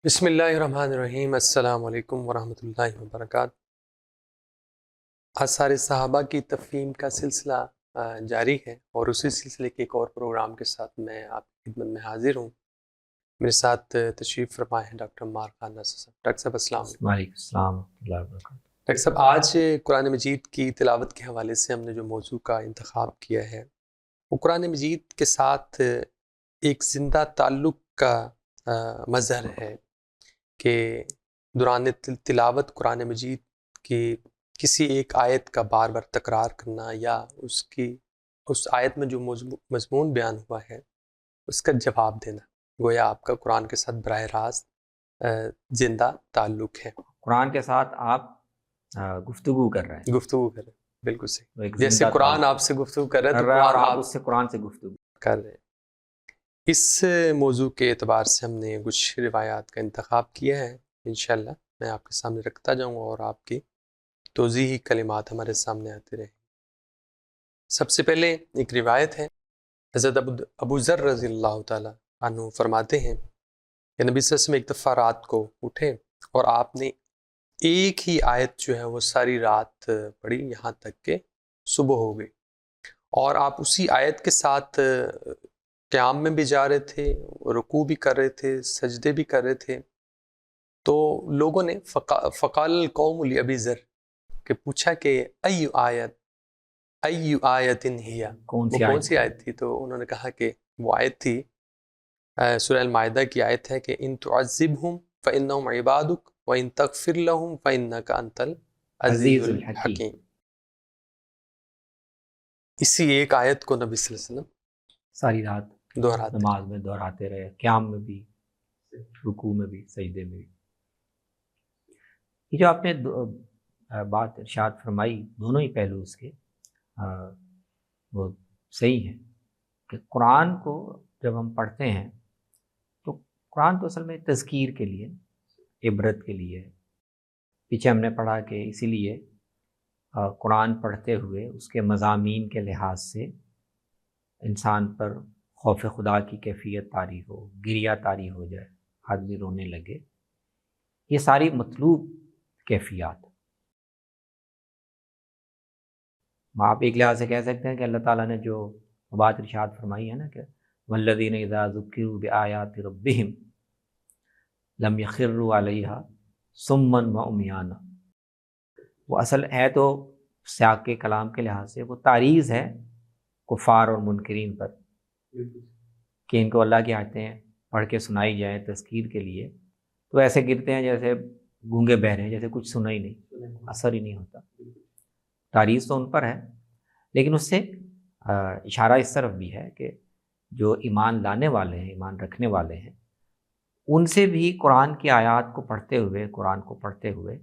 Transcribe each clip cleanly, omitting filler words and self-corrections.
بسم اللہ الرحمن الرحیم۔ السلام علیکم ورحمۃ اللہ وبرکاتہ۔ آثار صحابہ کی تفہیم کا سلسلہ جاری ہے، اور اسی سلسلے کے ایک اور پروگرام کے ساتھ میں آپ کی خدمت میں حاضر ہوں۔ میرے ساتھ تشریف فرما ہے ڈاکٹر عمار خان ناصر صاحب۔ ڈاکٹر صاحب السلام علیکم۔ وعلیکم السلام ورحمۃ اللہ وبرکاتہ۔ ڈاکٹر صاحب، آج قرآن مجید کی تلاوت کے حوالے سے ہم نے جو موضوع کا انتخاب کیا ہے وہ قرآن مجید کے ساتھ ایک زندہ تعلق کا مظہر ہے کہ دوران تلاوت قرآن مجید کی کسی ایک آیت کا بار بار تکرار کرنا، یا اس آیت میں جو مضمون بیان ہوا ہے اس کا جواب دینا، گویا آپ کا قرآن کے ساتھ براہ راست زندہ تعلق ہے۔ قرآن کے ساتھ آپ گفتگو کر رہے ہیں، گفتگو کر رہے ہیں، بالکل صحیح۔ ایک جیسے زندہ قرآن تعلق آپ سے گفتگو کر رہے ہیں تو اور قرآن آپ اس سے قرآن سے گفتگو کر رہے ہیں۔ اس موضوع کے اعتبار سے ہم نے کچھ روایات کا انتخاب کیا ہے، انشاءاللہ میں آپ کے سامنے رکھتا جاؤں گا اور آپ کی توضیحی کلمات ہمارے سامنے آتے رہیں۔ سب سے پہلے ایک روایت ہے، حضرت ابو ذر رضی اللہ تعالی عنہ فرماتے ہیں کہ نبی صلی اللہ علیہ وسلم ایک دفعہ رات کو اٹھے اور آپ نے ایک ہی آیت جو ہے وہ ساری رات پڑھی یہاں تک کہ صبح ہو گئی، اور آپ اسی آیت کے ساتھ قیام میں بھی جا رہے تھے، رکوع بھی کر رہے تھے، سجدے بھی کر رہے تھے۔ تو لوگوں نے فقال القوم لأبی ذر کہ پوچھا کہ ای آیت ہی، کون سی آیت تھی؟ تو انہوں نے کہا کہ وہ آیت تھی سورہ المائدہ کی آیت ہے کہ ان تعذبہم فإنہم عبادک وإن تغفر لہم فإنک انت العزیز الحکیم۔ اسی ایک آیت کو نبی صلی اللہ علیہ وسلم ساری رات دہراتے نماز میں دہراتے رہے، قیام میں بھی، رکوع میں بھی، سجدے میں بھی۔ یہ جو آپ نے بات ارشاد فرمائی، دونوں ہی پہلو اس کے وہ صحیح ہیں کہ قرآن کو جب ہم پڑھتے ہیں تو قرآن تو اصل میں تذکیر کے لیے، عبرت کے لیے، پیچھے ہم نے پڑھا کہ اسی لیے قرآن پڑھتے ہوئے اس کے مضامین کے لحاظ سے انسان پر خوف خدا کی کیفیت طاری ہو، گریہ طاری ہو جائے، آدمی رونے لگے، یہ ساری مطلوب کیفیات۔ آپ ایک لحاظ سے کہہ سکتے ہیں کہ اللہ تعالیٰ نے جو بات ارشاد فرمائی ہے نا کہ والذین اذا ذکروا بآیات ربہم لم یخروا علیہا صما وعمیانا، وہ اصل ہے تو سیاق کے کلام کے لحاظ سے وہ تعریض ہے کفار اور منکرین پر کہ ان کو اللہ کی آیتیں پڑھ کے سنائی جائیں تذکیر کے لیے، تو ایسے گرتے ہیں جیسے گونگے بہرے ہیں، جیسے کچھ سنا ہی نہیں، اثر ہی نہیں ہوتا۔ تعریض تو ان پر ہے، لیکن اس سے اشارہ اس طرف بھی ہے کہ جو ایمان لانے والے ہیں، ایمان رکھنے والے ہیں، ان سے بھی قرآن کی آیات کو پڑھتے ہوئے، قرآن کو پڑھتے ہوئے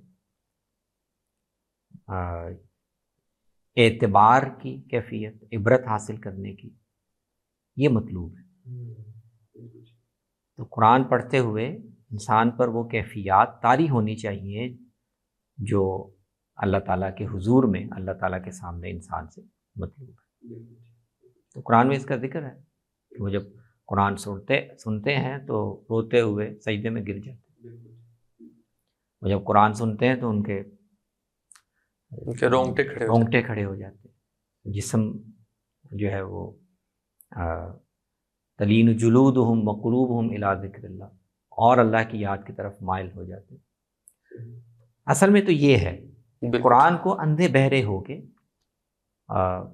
اعتبار کی کیفیت، عبرت حاصل کرنے کی، یہ مطلوب ہے۔ تو قرآن پڑھتے ہوئے انسان پر وہ کیفیات طاری ہونی چاہیے جو اللہ تعالیٰ کے حضور میں، اللہ تعالیٰ کے سامنے انسان سے مطلوب ہے۔ تو قرآن میں اس کا ذکر ہے کہ وہ جب قرآن سنتے ہیں تو روتے ہوئے سجدے میں گر جاتے ہیں، وہ جب قرآن سنتے ہیں تو ان کے رونگٹے کھڑے ہو جاتے ہیں، جسم جو ہے وہ تلین جلودہم وقلوبہم الی ذکر اللہ، اور اللہ کی یاد کی طرف مائل ہو جاتے ہیں۔ اصل میں تو یہ ہے قرآن کو اندھے بہرے ہو کے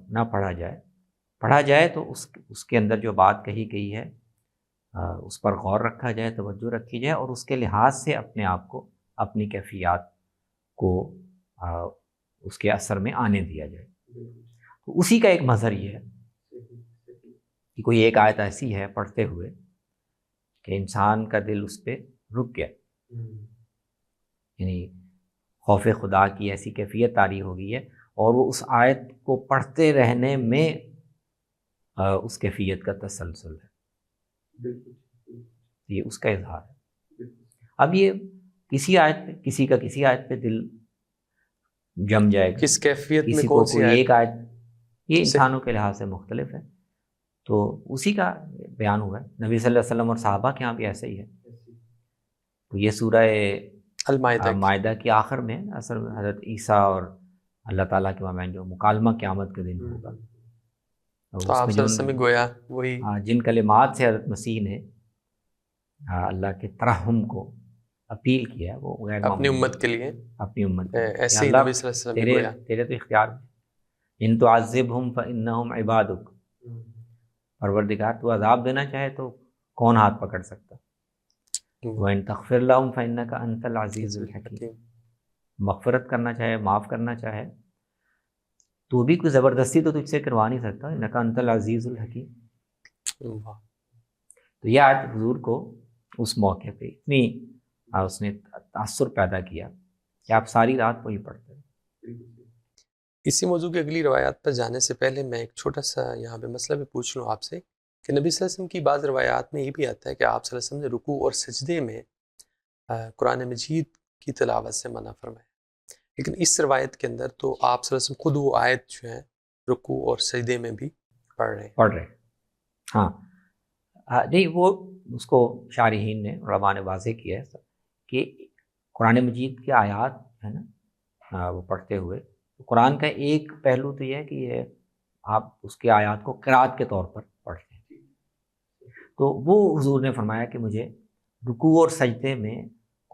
نہ پڑھا جائے تو اس کے اندر جو بات کہی گئی ہے اس پر غور رکھا جائے، توجہ رکھی جائے، اور اس کے لحاظ سے اپنے آپ کو، اپنی کیفیات کو اس کے اثر میں آنے دیا جائے۔ تو اسی کا ایک مظہر یہ ہے کہ کوئی ایک آیت ایسی ہے پڑھتے ہوئے کہ انسان کا دل اس پہ رک گیا، یعنی خوف خدا کی ایسی کیفیت طاری ہو گئی ہے، اور وہ اس آیت کو پڑھتے رہنے میں اس کیفیت کا تسلسل ہے، یہ اس کا اظہار ہے۔ اب یہ کسی آیت پہ دل جم جائے گا، کس کیفیت میں کسی کون کو سی کوئی آیت؟ ایک آیت، یہ انسانوں کے لحاظ سے مختلف ہے، تو اسی کا بیان ہوا ہے۔ نبی صلی اللہ علیہ وسلم اور صحابہ کے یہاں بھی ایسا ہی ہے تو یہ سورہ المائدہ مائدہ کی آخر میں اصل میں حضرت عیسیٰ اور اللہ تعالیٰ کے مابین جو مکالمہ قیامت کے دن ہوگا، تو آپ صلی اللہ علیہ وسلم گویا وہی جن کلمات سے حضرت مسیح نے اللہ کے ترحم کو اپیل کیا ہے وہ غیر اپنی امت کے لیے، اپنی امت ایسے ہی نبی صلی اللہ علیہ وسلم نے گویا تیرے تو اختیار میں، ان تعذبہم فانہم عبادک، پروردگار تو عذاب دینا چاہے تو کون ہاتھ پکڑ سکتا، وَإِن تَغْفِرْ لَهُمْ فَإِنَّكَ أَنْتَ الْعَزِيزُ الْحَكِيمُ، مغفرت کرنا چاہے، معاف کرنا چاہے تو بھی کوئی زبردستی تو تجھ سے کروا نہیں سکتا، اِنَّكَ أَنْتَ الْعَزِيزُ الْحَكِيمُ۔ تو یہ آیت حضور کو اس موقع پہ اتنی اس نے تاثر پیدا کیا کہ آپ ساری رات وہی پڑھتے ہیں۔ اسی موضوع کی اگلی روایات پر جانے سے پہلے میں ایک چھوٹا سا یہاں پہ مسئلہ بھی پوچھ لوں آپ سے کہ نبی صلی اللہ علیہ وسلم کی بعض روایات میں یہ بھی آتا ہے کہ آپ صلی اللہ علیہ وسلم نے رکوع اور سجدے میں قرآن مجید کی تلاوت سے منع فرمایا، لیکن اس روایت کے اندر تو آپ صلی اللہ علیہ وسلم خود وہ آیت جو ہے رکوع اور سجدے میں بھی پڑھ رہے ہیں۔ ہاں نہیں، وہ اس کو شارحین نے، علماء نے واضح کیا ہے کہ قرآن مجید کی آیات ہے نا وہ پڑھتے ہوئے قرآن کا ایک پہلو تو یہ ہے کہ یہ آپ اس کے آیات کو قرات کے طور پر پڑھتے ہیں، تو وہ حضور نے فرمایا کہ مجھے رکوع اور سجدے میں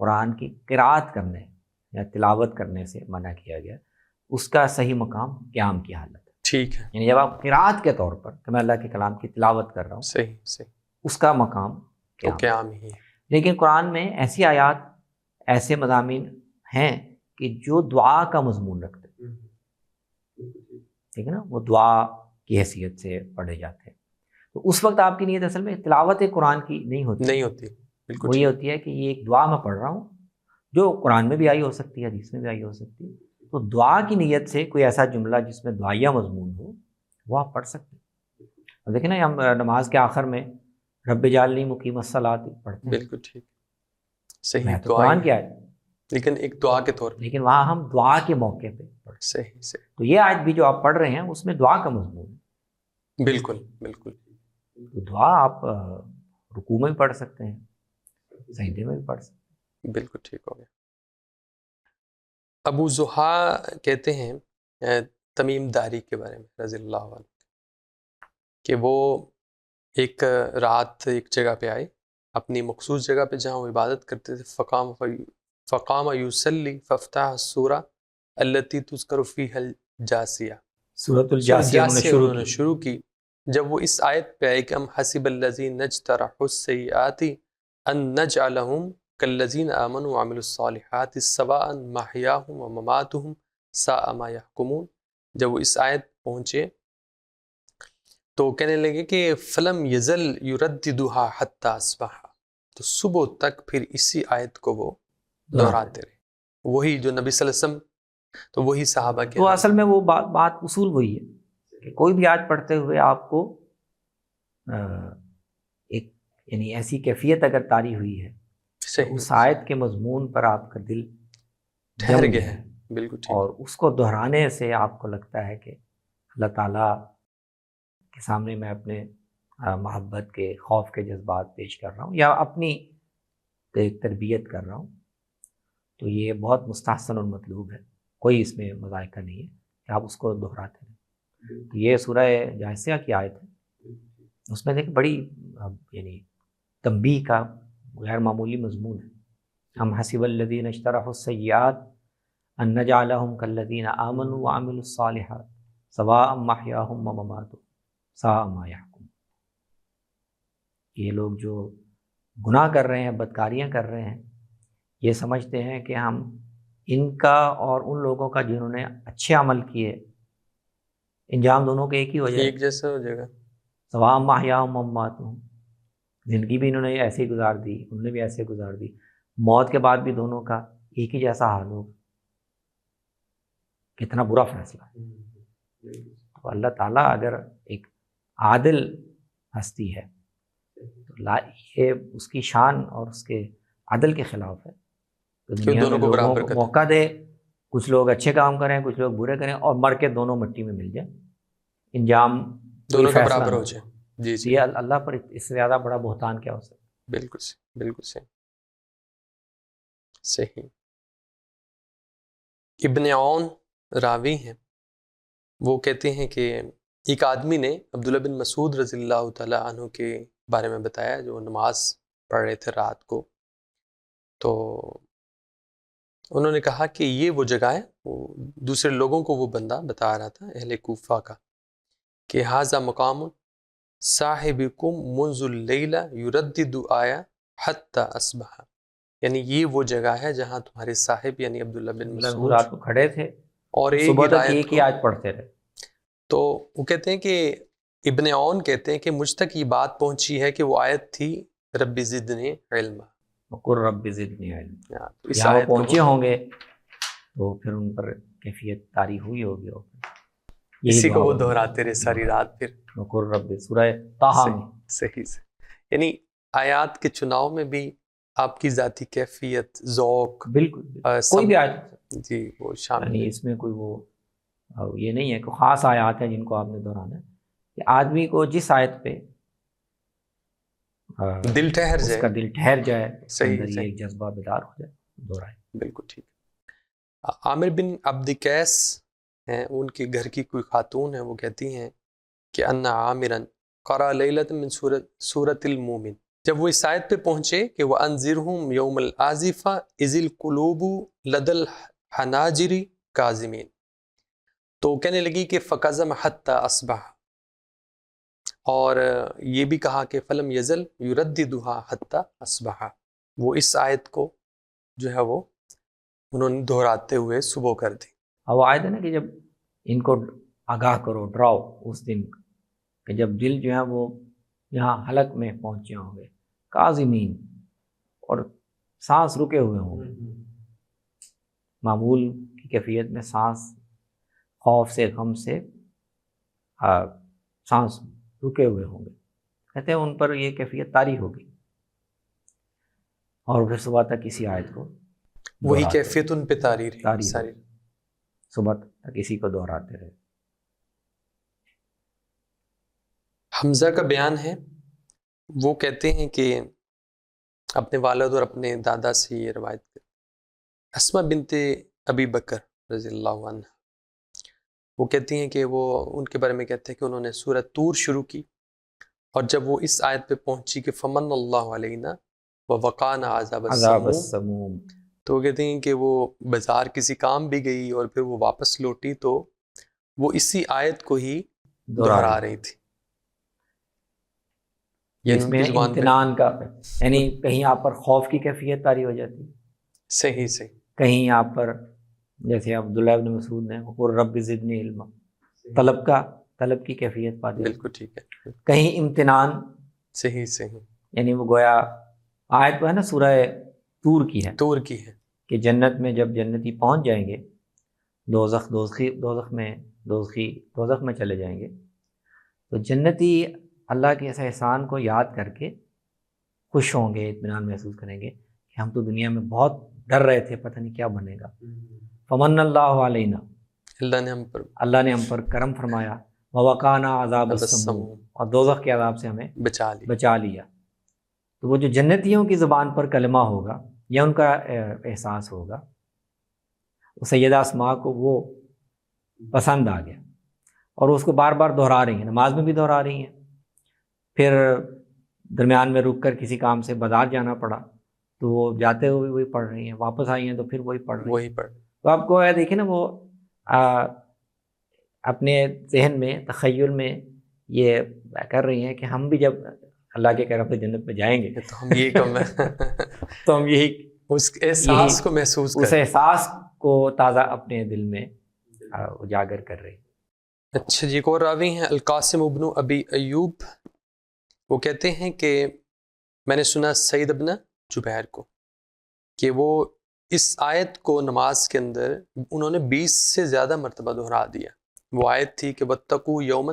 قرآن کی قرات کرنے یا تلاوت کرنے سے منع کیا گیا، اس کا صحیح مقام قیام کی حالت ہے۔ ٹھیک ہے، یعنی جب آپ قرات کے طور پر کہ میں اللہ کے کلام کی تلاوت کر رہا ہوں، صحیح اس کا مقام قیام ہی ہے۔ لیکن قرآن میں ایسی آیات، ایسے مضامین ہیں کہ جو دعا کا مضمون رکھتے ہیں، ٹھیک ہے نا، وہ دعا کی حیثیت سے پڑھے جاتے ہیں، تو اس وقت آپ کی نیت اصل میں تلاوت قرآن کی نہیں ہوتی، بالکل وہ یہ ہوتی ہے کہ یہ ایک دعا میں پڑھ رہا ہوں جو قرآن میں بھی آئی ہو سکتی ہے، حدیث میں بھی آئی ہو سکتی ہے، تو دعا کی نیت سے کوئی ایسا جملہ جس میں دعائیہ مضمون ہو وہ آپ پڑھ سکتے ہیں۔ دیکھیں نا، ہم نماز کے آخر میں رب اجعلنی مقیم الصلاۃ پڑھتے ہیں، بالکل ٹھیک، صحیح، میں تو قرآن کی آیت لیکن ایک دعا کے طور پر، لیکن وہاں ہم دعا کے موقع پہ پڑھتے ہیں۔ صحیح، تو یہ آیت بھی جو آپ پڑھ رہے ہیں اس میں دعا کا مضمون ہے، بالکل تو دعا آپ رکوع میں بھی پڑھ سکتے ہیں، سجدے میں بھی پڑھ سکتے ہیں۔ بالکل ٹھیک ہو گیا۔ ابو زحا کہتے ہیں تمیم داری کے بارے میں رضی اللہ عنہ کہ وہ ایک رات ایک جگہ پہ آئے، اپنی مخصوص جگہ پہ جہاں وہ عبادت کرتے تھے، فقام یصلی ففتح السورہ التی تذکر فیہا الجاسیہ، سورۃ الجاسیہ انہوں نے شروع کی۔ جب وہ اس آیت پہ آئے کہ ام حسب الذین اجترحوا السیئات ان نجعلہم کالذین آمنوا وعملوا الصالحات سواء محیاہم ومماتہم ساء ما یحکمون، جب وہ اس آیت پہنچے تو کہنے لگے کہ فلم یزل یرددھا حتی اصبح، تو صبح تک پھر اسی آیت کو وہ دہراتے رہے، وہی جو نبی صلی اللہ علیہ وسلم، تو وہی صحابہ کے، تو اصل میں وہ بات اصول وہی ہے کہ کوئی بھی آیت پڑھتے ہوئے آپ کو ایک یعنی ایسی کیفیت اگر طاری ہوئی ہے، اس آیت کے مضمون پر آپ کا دل ٹھہر گیا ہے، بالکل ٹھیک، اور اس کو دہرانے سے آپ کو لگتا ہے کہ اللہ تعالیٰ کے سامنے میں اپنے محبت کے، خوف کے جذبات پیش کر رہا ہوں یا اپنی تربیت کر رہا ہوں، تو یہ بہت مستحسن اور مطلوب ہے، کوئی اس میں مذائقہ نہیں ہے کہ آپ اس کو دہراتے ہیں۔ تو یہ سورہ جاسیہ کی آیت ہے، اس میں دیکھ بڑی یعنی تنبیہ کا غیر معمولی مضمون ہے۔ ہم حسب الذین اجترحوا السیئات ان نجعلہم کالذین آمنوا وعملوا الصالحات سواء محیاہم ومماتہم ساء ما یحکمون، یہ لوگ جو گناہ کر رہے ہیں، بدکاریاں کر رہے ہیں، یہ سمجھتے ہیں کہ ہم ان کا اور ان لوگوں کا جنہوں نے اچھے عمل کیے، انجام دونوں کے ایک ہی ہو جائے، ایک جیسا ہو جائے گا، سواء محیاہم ومماتہم، زندگی بھی انہوں نے ایسے ہی گزار دی، انہوں نے بھی ایسے گزار دی، موت کے بعد بھی دونوں کا ایک ہی جیسا حال ہوگا۔ کتنا برا فیصلہ ہے۔ تو اللہ تعالیٰ اگر ایک عادل ہستی ہے تو یہ اس کی شان اور اس کے عدل کے خلاف ہے، تو دنیا میں لوگوں کو موقع دے، کچھ لوگ اچھے کام کریں، کچھ لوگ برے کریں، اور مر کے دونوں مٹی میں مل جائیں، انجام دونوں کا برابر ہو جائے۔ جی یہ اللہ پر اس سے زیادہ بڑا بہتان کیا ہو سکتا ہے؟ بالکل صحیح، بالکل صحیح۔ صحیح. ابن عون راوی ہیں، وہ کہتے ہیں کہ ایک آدمی نے عبداللہ بن مسعود رضی اللہ تعالیٰ عنہ کے بارے میں بتایا جو نماز پڑھ رہے تھے رات کو. تو انہوں نے کہا کہ یہ وہ جگہ ہے، وہ دوسرے لوگوں کو وہ بندہ بتا رہا تھا اہل کوفہ کا، کہ ھذا مقام صاحبکم منذ اللیل یردد آیا حتی اصبح، یعنی یہ وہ جگہ ہے جہاں تمہارے صاحب یعنی عبداللہ بن مسعود رات کو کھڑے تھے اور صبح تک آیت ایک ہی کو، آیت پڑھتے رہے. تو وہ کہتے ہیں کہ ابن عون کہتے ہیں کہ مجھ تک یہ بات پہنچی ہے کہ وہ آیت تھی رب زدنی علما. وقل رب زدنی علما. اس یہاں وہ آیت کو پہنچے ہوں گے تو پھر ان پر کیفیت طاری ہوئی ہوگی، اور اسی کو وہ دہراتے رہے ساری رات. پھر وقل رب سورہ طٰہٰ میں صحیح سے، یعنی آیات کے چناؤ میں بھی آپ کی ذاتی کیفیت، ذوق، بالکل کوئی بھی آیت جی وہ شامل یعنی ہے. اس میں کوئی وہ یہ نہیں ہے کہ خاص آیات ہیں جن کو آپ نے دہرانا ہے، کہ آدمی کو جس آیت پہ دل ٹھہر اس جائے، کا دل ٹھہر جائے، اس کے صحیح اندر یہ صحیح، ایک جذبہ بیدار ہو جائے، دہرائے. بالکل ٹھیک. عامر بن عبد قیس ہیں، ان کے گھر کی کوئی خاتون ہے، وہ کہتی ہیں کہ ان عامرا قرأ لیلۃ من سورۃ المومن، جب وہ اس آیت پہ پہنچے کہ وانذرہم یوم الآزفہ اذ القلوب لدى الحناجر کاظمین، تو کہنے لگی کہ فقزم حتی اصبح، اور یہ بھی کہا کہ فلم یزل یرددھا حتی اصبح، وہ اس آیت کو جو ہے وہ انہوں نے دہراتے ہوئے صبح کر دی. اب آیت ہے نا کہ جب ان کو آگاہ کرو، ڈراؤ اس دن کہ جب دل جو ہے وہ یہاں حلق میں پہنچے ہوں گے، کاظمین، اور سانس رکے ہوئے ہوں گے. معمول کی کیفیت میں سانس، خوف سے، غم سے سانس رکے ہوئے ہوں گے. کہتے ہیں ان پر یہ کیفیت طاری ہوگی، اور پھر صبح تک اسی آیت کو وہی دہراتے کیفیت ان پہ طاری رہی طاری ساری. ہوگی، صبح تک اسی کو دہراتے رہے. حمزہ کا بیان ہے، وہ کہتے ہیں کہ اپنے والد اور اپنے دادا سے یہ روایت کرتے، اسماء بنت ابی بکر رضی اللہ عنہ، وہ کہتی ہیں کہ وہ ان کے بارے میں کہتے ہیں کہ انہوں نے سورہ طور شروع کی، اور جب وہ اس آیت پہ پہنچی کہ فمن اللہ علینا ووقانا عذاب عذاب السموم، السموم، تو وہ کہتے ہیں کہ وہ بازار کسی کام بھی گئی اور پھر وہ واپس لوٹی تو وہ اسی آیت کو ہی دہرا رہی تھی. یعنی اس ان میں کی زبان پہ امتنان کا، یعنی کہیں آپ پر خوف کی کیفیت طاری ہو جاتی ہے، صحیح صحیح، کہیں آپ پر جیسے عبداللہ بن مسعود نے وقل رب زدنی علما، طلب کی کیفیت پا دی. بالکل ٹھیک ہے، کہیں امتنان، صحیح صحیح، یعنی وہ گویا آیت تو ہے نا سورہ طور کی ہے طور کی ہے، کہ جنت میں جب جنتی پہنچ جائیں گے، دوزخ میں چلے جائیں گے، تو جنتی اللہ کے اس احسان کو یاد کر کے خوش ہوں گے، اطمینان محسوس کریں گے کہ ہم تو دنیا میں بہت ڈر رہے تھے، پتہ نہیں کیا بنے گا. فمن اللہ علینا، اللہ نے ہم پر کرم فرمایا، ووقانا عذاب السموم، اور دوزخ کے عذاب سے ہمیں بچا لیا. تو وہ جو جنتیوں کی زبان پر کلمہ ہوگا یا ان کا احساس ہوگا، وہ سیدہ اسماء کو وہ پسند آ گیا، اور اس کو بار بار دہرا رہی ہیں، نماز میں بھی دہرا رہی ہیں، پھر درمیان میں رک کر کسی کام سے بازار جانا پڑا تو وہ جاتے ہوئے وہی پڑھ رہی ہیں، واپس آئی ہیں تو پھر وہی پڑھ رہی ہیں. تو آپ کو دیکھیں نا وہ اپنے ذہن میں، تخیل میں یہ کر رہی ہیں کہ ہم بھی جب اللہ کے کرم سے جنت میں جائیں گے تو ہم یہی کم تو ہم یہی اس احساس کو محسوس کریں، اس احساس کو تازہ اپنے دل میں اجاگر کر رہی. اچھا جی، ایک اور راوی ہیں القاسم ابن ابی ایوب، وہ کہتے ہیں کہ میں نے سنا سعید ابن جبیر کو کہ وہ اس آیت کو نماز کے اندر انہوں نے 20 سے زیادہ مرتبہ دہرا دیا. وہ آیت تھی کہ واتقوا یوما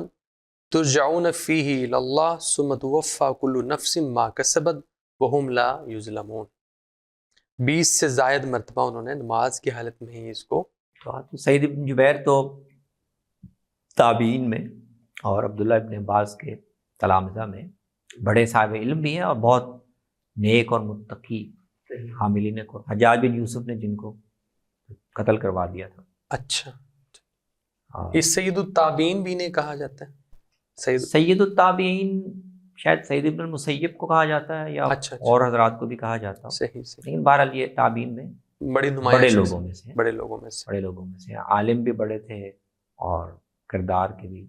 ترجعون فیہ الی اللہ ثم توفی کل نفس ما کسبت وہم لا یظلمون. 20 سے زائد مرتبہ انہوں نے نماز کی حالت میں ہی اس کو. سعید ابن جبیر تو تابعین میں اور عبداللہ ابن عباس کے تلامذہ میں بڑے صاحب علم بھی ہیں اور بہت نیک اور متقی حاملین قرآن، حجاج بن یوسف نے جن کو قتل کروا دیا تھا. اچھا، اور یہ سید التابعین بھی نہیں کہا جاتا ہے؟ سید التابعین شاید سعید ابن المسیب کو کہا جاتا ہے یا اچھا اور حضرات کو بھی کہا جاتا ہو، صحیح صحیح، لیکن بہرحال یہ تابعین میں بڑے نمایاں بڑے شخص، لوگوں میں سے ہیں، بڑے لوگوں میں سے. بڑے لوگوں میں سے عالم بھی بڑے تھے اور کردار کے بھی،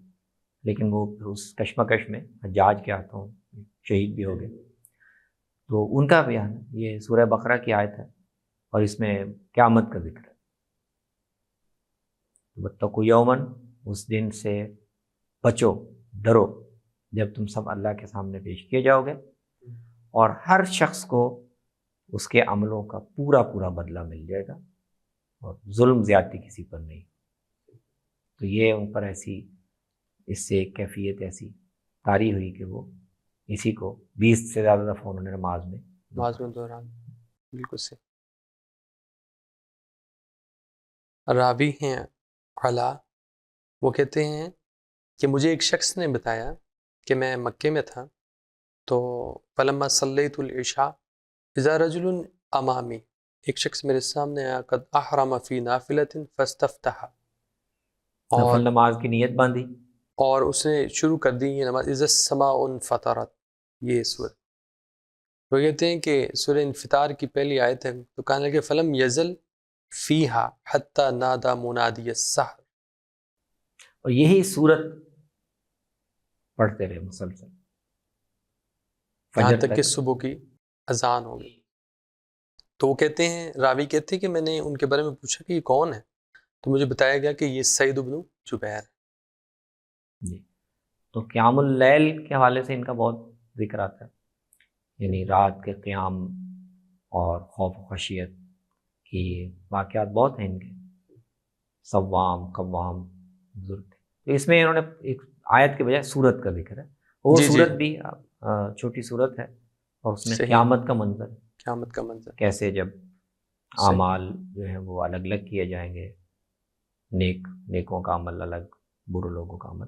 لیکن وہ اس کشمکش میں حجاج کے ہاتھوں شہید بھی ہو گئے. تو ان کا بیان ہے، یہ سورہ بقرہ کی آیت ہے اور اس میں قیامت کا ذکر ہے. واتقوا یوماً، اس دن سے بچو، ڈرو جب تم سب اللہ کے سامنے پیش کیے جاؤ گے اور ہر شخص کو اس کے عملوں کا پورا پورا بدلہ مل جائے گا اور ظلم زیادتی کسی پر نہیں. تو یہ ان پر ایسی، اس سے ایک کیفیت ایسی طاری ہوئی کہ وہ اسی کو 20 سے زیادہ دفعہ انہوں نے نماز میں دوران. بالکل صحیح. راوی ہیں علا، وہ کہتے ہیں کہ مجھے ایک شخص نے بتایا کہ میں مکے میں تھا تو فلما صلیت العشاء اذا رجل امامی، ایک شخص میرے سامنے آیا، قد احرم فی نافلۃ فاستفتح، نفل نماز کی نیت باندھی اور اس نے شروع کر دی یہ نماز، اذا السماء انفطرت، یہ سورہ. وہ کہتے ہیں کہ سورہ انفطار کی پہلی آیت ہے، تو کہنے لگے فلم یزل فیہا حتی نادا منادی السحر، اور یہی صورت پڑھتے رہے مسلسل یہاں فجر تک کہ تک. صبح کی اذان ہو گئی. تو وہ کہتے ہیں، راوی کہتے ہیں کہ میں نے ان کے بارے میں پوچھا کہ یہ کون ہے، تو مجھے بتایا گیا کہ یہ سعید بن جبیر ہے. جی. تو قیام اللیل کے حوالے سے ان کا بہت ذکر آتا ہے، یعنی رات کے قیام اور خوف و خشیت کی واقعات بہت ہیں ان کے، صوام قوام بزرگ تھے. تو اس میں انہوں نے ایک آیت کے بجائے سورت کا ذکر ہے، وہ جی سورت بھی چھوٹی سورت ہے اور اس میں صحیح، قیامت کا منظر ہے، قیامت کا منظر. کیسے جب صحیح. اعمال جو ہیں وہ الگ الگ کیے جائیں گے، نیکوں کا عمل الگ، برے لوگوں کا عمل.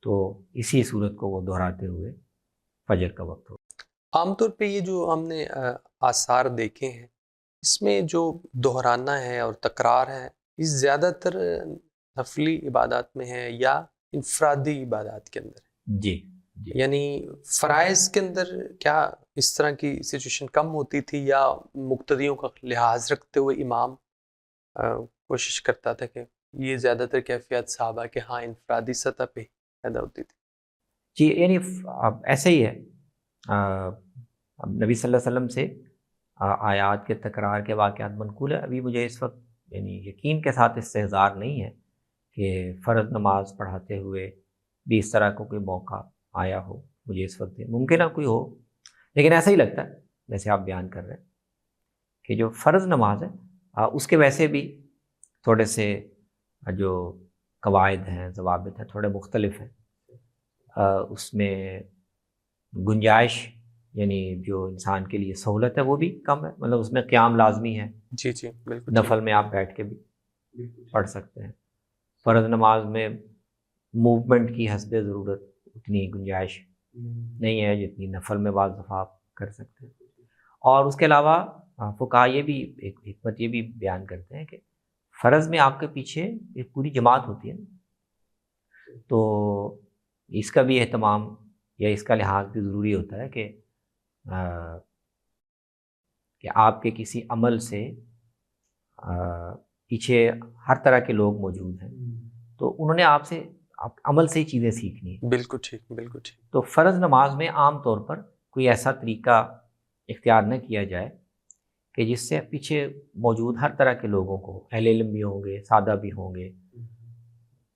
تو اسی صورت کو وہ دہراتے ہوئے فجر کا وقت ہو. عام طور پہ یہ جو ہم نے آثار دیکھے ہیں، اس میں جو دہرانا ہے اور تکرار ہے، یہ زیادہ تر نفلی عبادات میں ہے یا انفرادی عبادات کے اندر ہے؟ جی جی. یعنی فرائض کے اندر کیا اس طرح کی سچویشن کم ہوتی تھی، یا مقتدیوں کا لحاظ رکھتے ہوئے امام کوشش کرتا تھا کہ یہ زیادہ تر کیفیت صحابہ کہ ہاں انفرادی سطح پہ پیدا ہوتی تھی؟ جی، یعنی ایسے ہی ہے. اب نبی صلی اللہ علیہ وسلم سے آیات کے تکرار کے واقعات منقول ہے. ابھی مجھے اس وقت یعنی یقین کے ساتھ استحضار نہیں ہے کہ فرض نماز پڑھاتے ہوئے بھی اس طرح کو کوئی موقع آیا ہو مجھے اس وقت. ممکن ہے کوئی ہو، لیکن ایسا ہی لگتا ہے جیسے آپ بیان کر رہے ہیں کہ جو فرض نماز ہے اس کے ویسے بھی تھوڑے سے جو قواعد ہیں، ضوابط ہیں، تھوڑے مختلف ہیں. اس میں گنجائش یعنی جو انسان کے لیے سہولت ہے وہ بھی کم ہے، مطلب اس میں قیام لازمی ہے. جی جی بالکل. نفل میں آپ بیٹھ کے بھی پڑھ سکتے ہیں. فرض نماز میں موومنٹ کی حسب ضرورت اتنی گنجائش نہیں ہے جتنی نفل میں بعض دفعہ آپ کر سکتے ہیں. اور اس کے علاوہ فقہا یہ بھی ایک حکمت یہ بھی بیان کرتے ہیں کہ فرض میں آپ کے پیچھے ایک پوری جماعت ہوتی ہے، تو اس کا بھی اہتمام یا اس کا لحاظ بھی ضروری ہوتا ہے کہ آپ کے کسی عمل سے پیچھے ہر طرح کے لوگ موجود ہیں، تو انہوں نے آپ سے عمل سے ہی چیزیں سیکھنی ہیں. بالکل ٹھیک، بالکل ٹھیک. تو فرض نماز میں عام طور پر کوئی ایسا طریقہ اختیار نہ کیا جائے کہ جس سے پیچھے موجود ہر طرح کے لوگوں کو، اہل علم بھی ہوں گے، سادہ بھی ہوں گے،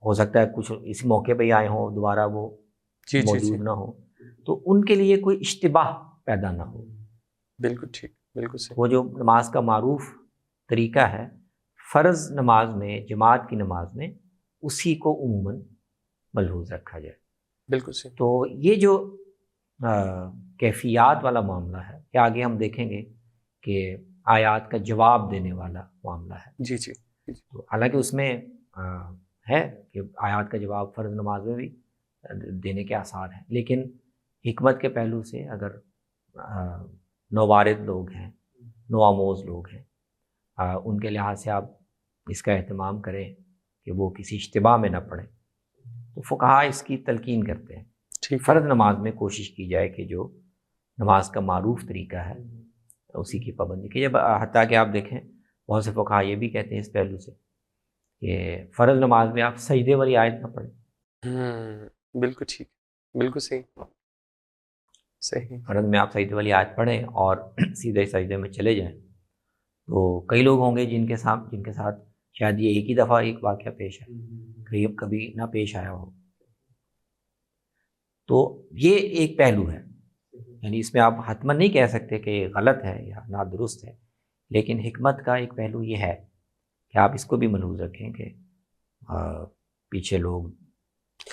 ہو سکتا ہے کچھ اس موقع پہ ہی آئے ہوں دوبارہ وہ موجود نہ ہو، تو ان کے لیے کوئی اشتباہ پیدا نہ ہو. بالکل ٹھیک، بالکل صحیح. وہ جو نماز کا معروف طریقہ ہے فرض نماز میں، جماعت کی نماز میں، اسی کو عموماً ملحوظ رکھا جائے. بالکل صحیح. تو یہ جو کیفیات والا معاملہ ہے کہ آگے ہم دیکھیں گے کہ آیات کا جواب دینے والا معاملہ ہے. جی جی. تو حالانکہ اس میں ہے کہ آیات کا جواب فرض نماز میں بھی دینے کے آثار ہیں، لیکن حکمت کے پہلو سے اگر نوارد لوگ ہیں، نوآموز لوگ ہیں، ان کے لحاظ سے آپ اس کا اہتمام کریں کہ وہ کسی اشتباہ میں نہ پڑیں۔ تو فقہا اس کی تلقین کرتے ہیں ٹھیک، فرض نماز میں کوشش کی جائے کہ جو نماز کا معروف طریقہ ہے اسی کی پابندی کی جائے۔ حتیٰ کہ آپ دیکھیں بہت سے فقہا یہ بھی کہتے ہیں اس پہلو سے کہ فرض نماز میں آپ سجدے والی آیت نہ پڑھیں۔ بالکل ٹھیک، بالکل صحیح، صحیح۔ فرض میں آپ سجدے والی آیت پڑھیں اور سیدھے سجدے میں چلے جائیں۔ تو کئی لوگ ہوں گے جن کے ساتھ شاید یہ ایک ہی دفعہ ایک واقعہ پیش ہے، کبھی نہ پیش آیا ہو۔ تو یہ ایک پہلو ہے، یعنی اس میں آپ حتماً نہیں کہہ سکتے کہ یہ غلط ہے یا نادرست ہے، لیکن حکمت کا ایک پہلو یہ ہے کہ آپ اس کو بھی ملحوظ رکھیں کہ پیچھے لوگ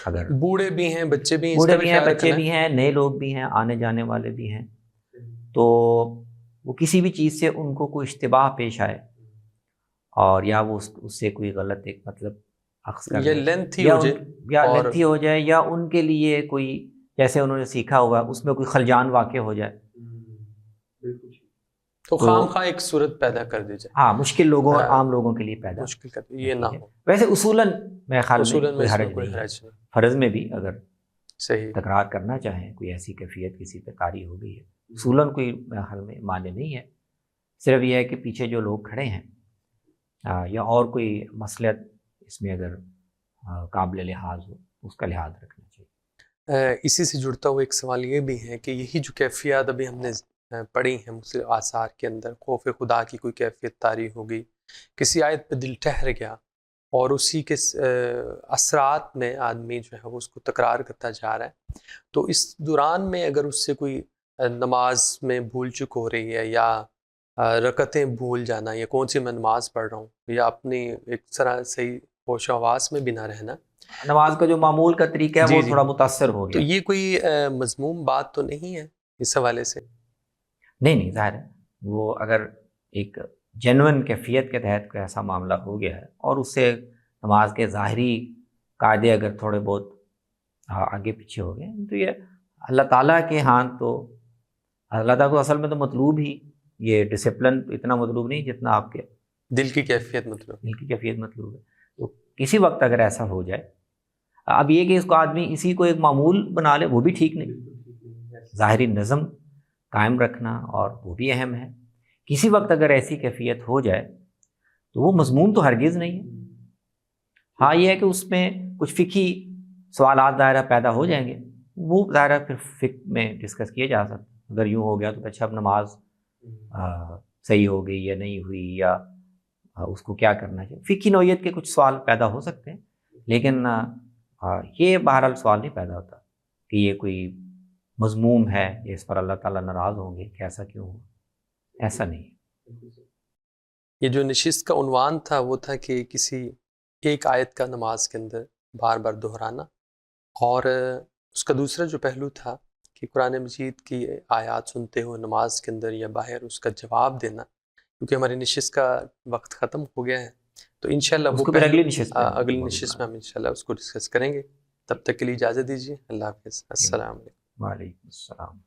اگر بوڑھے بھی ہیں، بچے بھی ہیں، بوڑھے بھی ہیں، بچے بھی ہیں، نئے لوگ بھی ہیں، آنے جانے والے بھی ہیں، تو وہ کسی بھی چیز سے ان کو کوئی اشتباہ پیش آئے اور یا وہ اس سے کوئی غلط ایک مطلب اخذ کر یا لیں، لینتھی ہو جائے، یا اور لینتھی ہو جائے، یا ان کے لیے کوئی جیسے انہوں نے سیکھا ہوا اس میں کوئی خلجان واقع ہو جائے، تو خام خواہ ایک صورت پیدا کر دی جائے، ہاں مشکل لوگوں اور عام لوگوں کے لیے پیدا مشکل کر یہ نہ ہو۔ ویسے اصولاً میرے خیال میں اصولاً کوئی اس میں حرج کوئی نہیں ہے، حرج نہیں، فرض میں بھی اگر صحیح، تکرار کرنا چاہیں، کوئی ایسی کیفیت کسی پہ طاری ہو گئی ہے، اصولاً کوئی میرے خیال میں معنی نہیں ہے، صرف یہ ہے کہ پیچھے جو لوگ کھڑے ہیں یا اور کوئی مصلحت اس میں اگر قابل لحاظ ہو اس کا لحاظ رکھنا چاہیے۔ اسی سے جڑتا ہوا ایک سوال یہ بھی ہے کہ یہی جو کیفیات ابھی ہم نے پڑھی ہیں مختلف آثار کے اندر، خوف خدا کی کوئی کیفیت طاری ہو گئی، کسی آیت پہ دل ٹھہر گیا اور اسی کے اثرات میں آدمی جو ہے وہ اس کو تکرار کرتا جا رہا ہے، تو اس دوران میں اگر اس سے کوئی نماز میں بھول چک ہو رہی ہے یا رکعتیں بھول جانا، یا کون سی میں نماز پڑھ رہا ہوں، یا اپنی ایک طرح صحیح ہوش و حواس میں بھی نہ رہنا، نماز کا جو معمول کا طریقہ ہے جی وہ جی، تھوڑا متاثر ہو تو گیا، یہ کوئی مذموم بات تو نہیں ہے اس حوالے سے؟ نہیں ظاہر ہے وہ اگر ایک جینوئن کیفیت کے تحت کوئی ایسا معاملہ ہو گیا ہے اور اس سے نماز کے ظاہری قاعدے اگر تھوڑے بہت آگے پیچھے ہو گئے تو یہ اللہ تعالیٰ کے ہاں، تو اللہ تعالیٰ کو اصل میں تو مطلوب ہی یہ ڈسپلن اتنا مطلوب نہیں جتنا آپ کے دل کی کیفیت مطلب دل کی کیفیت مطلوب ہے۔ تو کسی وقت اگر ایسا ہو جائے، اب یہ کہ اس کو آدمی اسی کو ایک معمول بنا لے وہ بھی ٹھیک نہیں، ظاہری نظم قائم رکھنا اور وہ بھی اہم ہے۔ کسی وقت اگر ایسی کیفیت ہو جائے تو وہ مضمون تو ہرگز نہیں ہے، ہاں یہ ہے کہ اس میں کچھ فقہی سوالات دائرہ پیدا ہو جائیں گے، وہ دائرہ پھر فقہ میں ڈسکس کیے جا سکتے، اگر یوں ہو گیا تو اچھا اب نماز صحیح ہو گئی یا نہیں ہوئی، یا اس کو کیا کرنا چاہیے، فقہی نوعیت کے کچھ سوال پیدا ہو سکتے ہیں، لیکن یہ بہرحال سوال نہیں پیدا ہوتا کہ یہ کوئی مذموم ہے، اس پر اللہ تعالیٰ ناراض ہوں گے کہ ایسا کیوں ہوا، ایسا نہیں ہے۔ یہ جو نشست کا عنوان تھا وہ تھا کہ کسی ایک آیت کا نماز کے اندر بار بار دہرانا، اور اس کا دوسرا جو پہلو تھا کہ قرآن مجید کی آیات سنتے ہو نماز کے اندر یا باہر اس کا جواب دینا، کیونکہ ہماری نشست کا وقت ختم ہو گیا ہے، تو انشاءاللہ اس وہ کو پھر پہلو اگلی نشست میں ہم انشاءاللہ اس کو ڈسکس کریں گے۔ تب تک کے لیے اجازت دیجیے، اللہ حافظ، السلام علیکم۔ وعلیکم السلام۔